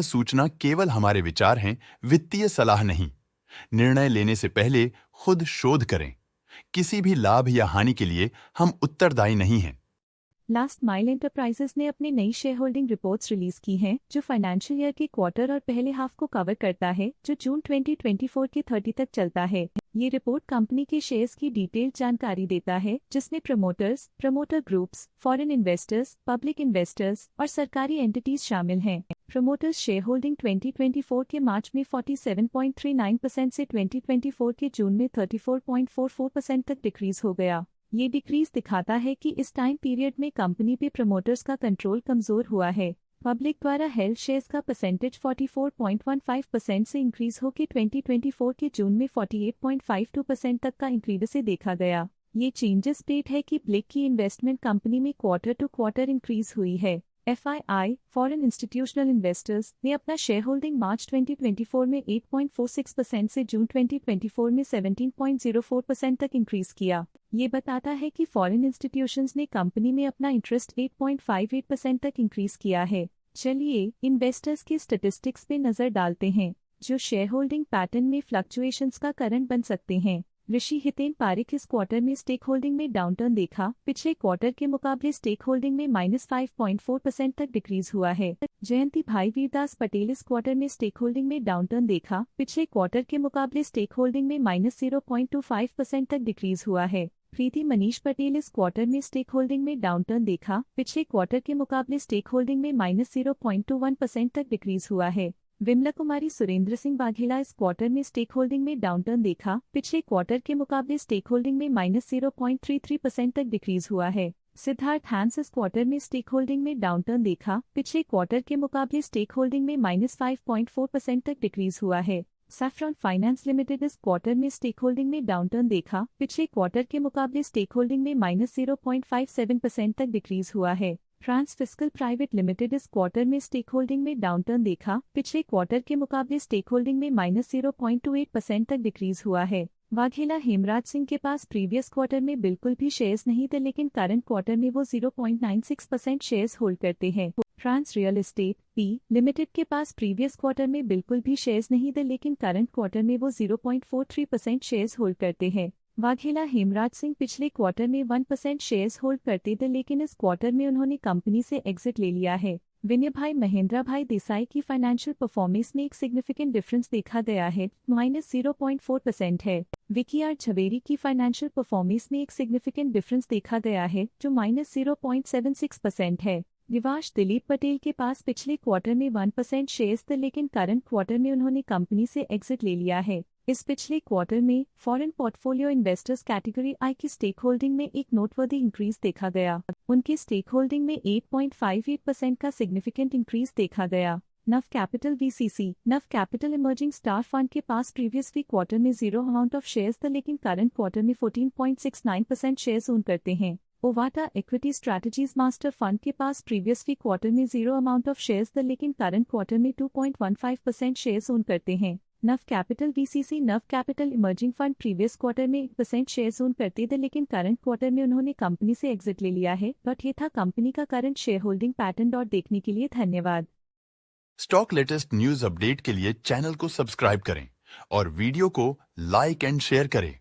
सूचना केवल हमारे विचार हैं, वित्तीय सलाह नहीं। निर्णय लेने से पहले खुद शोध करें। किसी भी लाभ या हानि के लिए हम उत्तरदायी नहीं हैं। लास्ट माइल एंटरप्राइजेस ने अपनी नई शेयर होल्डिंग रिपोर्ट्स रिलीज की हैं, जो फाइनेंशियल ईयर के क्वार्टर और पहले हाफ को कवर करता है, जो जून 2024 के 30 तक चलता है। ये रिपोर्ट कंपनी के शेयर्स की डिटेल्ड जानकारी देता है, जिसमें promoters, promoter groups, foreign investors, public investors और सरकारी एंटिटीज शामिल हैं। प्रमोटर्स शेयर होल्डिंग 2024 के मार्च में 47.39% से 2024 के जून में 34.44% तक डिक्रीज हो गया। ये डिक्रीज दिखाता है कि इस टाइम पीरियड में कंपनी पे प्रमोटर्स का कंट्रोल कमजोर हुआ है। पब्लिक द्वारा हेल्ड शेयर्स का परसेंटेज 44.15% से इंक्रीज होकर 2024 के जून में 48.52% तक का इंक्रीज से देखा गया। ये चेंजेस स्टेट है कि ब्लिक की इन्वेस्टमेंट कंपनी में क्वार्टर टू क्वार्टर इंक्रीज हुई है। FII फॉरेन इंस्टीट्यूशनल इन्वेस्टर्स ने अपना शेयर होल्डिंग मार्च 2024 में 8.46% से जून 2024 में 17.04% तक इंक्रीज किया। ये बताता है कि फॉरेन इंस्टीट्यूशंस ने कंपनी में अपना इंटरेस्ट 8.58% तक इंक्रीज किया है। चलिए इन्वेस्टर्स के स्टैटिस्टिक्स पे नजर डालते हैं, जो शेयर होल्डिंग पैटर्न में फ्लक्चुएशंस का कारण बन सकते हैं। ऋषि हितेन पारिक इस क्वार्टर में स्टेक होल्डिंग में डाउनटर्न देखा। पिछले क्वार्टर के मुकाबले स्टेक होल्डिंग में -5.4% तक डिक्रीज हुआ है। जयंती भाई वीरदास पटेल इस क्वार्टर में स्टेक होल्डिंग में डाउनटर्न देखा। पिछले क्वार्टर के मुकाबले स्टेक होल्डिंग में -0.25% तक डिक्रीज हुआ है। प्रीति मनीष पटेल इस क्वार्टर में स्टेक होल्डिंग में डाउनटर्न देखा। पिछले क्वार्टर के मुकाबले स्टेक होल्डिंग में -0.21% तक डिक्रीज हुआ है। विमला कुमारी सुरेंद्र सिंह वाघेला इस क्वार्टर में स्टेक होल्डिंग में डाउनटर्न देखा। पिछले क्वार्टर के मुकाबले स्टेक होल्डिंग में -0.33% तक डिक्रीज हुआ है। सिद्धार्थ हैंस इस क्वार्टर में स्टेक होल्डिंग में डाउनटर्न देखा। पिछले क्वार्टर के मुकाबले स्टेक होल्डिंग में -5.4% तक डिक्रीज हुआ है। सैफ्रॉन फाइनेंस लिमिटेड इस क्वार्टर में स्टेक होल्डिंग में डाउनटर्न देखा। पिछले क्वार्टर के मुकाबले स्टेक होल्डिंग में -0.57% तक डिक्रीज हुआ है। ट्रांस फिस्कल प्राइवेट लिमिटेड इस क्वार्टर में स्टेक होल्डिंग में डाउनटर्न देखा। पिछले क्वार्टर के मुकाबले स्टेक होल्डिंग में -0.28% तक डिक्रीज हुआ है। वाघेला हेमराज सिंह के पास प्रीवियस क्वार्टर में बिल्कुल भी शेयर्स नहीं थे, लेकिन करंट क्वार्टर में वो 0.96% शेयर्स होल्ड करते हैं। Trans Real Estate P Limited के पास प्रीवियस क्वार्टर में बिल्कुल भी शेयर्स नहीं थे, लेकिन करंट क्वार्टर में वो 0.43% शेयर्स होल्ड करते हैं। वाघेला हेमराज सिंह पिछले क्वार्टर में 1% शेयर्स होल्ड करते थे, लेकिन इस क्वार्टर में उन्होंने कंपनी से एग्जिट ले लिया है। विनय भाई महेंद्र भाई देसाई की फाइनेंशियल परफॉर्मेंस में एक सिग्निफिकेंट डिफरेंस देखा गया है, -0.4% है। विकी आर झवेरी की फाइनेंशियल परफॉर्मेंस में एक सिग्निफिकेंट डिफरेंस देखा गया है, जो -0.76% है। निवाश दिलीप पटेल के पास पिछले क्वार्टर में 1% शेयर्स थे, लेकिन करंट क्वार्टर में उन्होंने कंपनी से एग्जिट ले लिया है। इस पिछले क्वार्टर में फॉरेन पोर्टफोलियो इन्वेस्टर्स कैटेगरी आई की स्टेक होल्डिंग में एक नोटवर्दी इंक्रीज देखा गया। उनकी स्टेक होल्डिंग में 8.58% का सिग्निफिकेंट इंक्रीज देखा गया। नव कैपिटल VCC नव कैपिटल इमर्जिंग स्टार फंड के पास प्रीवियस वीक क्वार्टर में 0 अमाउंट ऑफ शेयर्स थे, लेकिन करंट क्वार्टर में 14.69% शेयर्स ओन करते हैं। Ovata equity strategies master fund के पास प्रीवियस वीक क्वार्टर में 0 अमाउंट ऑफ शेयर्स थे, लेकिन करंट क्वार्टर में 2.15% शेयर्स ओन करते हैं। नव कैपिटल VCC नव capital emerging fund previous quarter में 1% शेयर्स ओन करते थे, लेकिन करंट क्वार्टर में उन्होंने कंपनी से एग्जिट ले लिया है। बट ये था कंपनी का करंट शेयर होल्डिंग पैटर्न। देखने के लिए धन्यवाद। स्टॉक लेटेस्ट न्यूज अपडेट के लिए चैनल को सब्सक्राइब करें और वीडियो को लाइक एंड शेयर करें।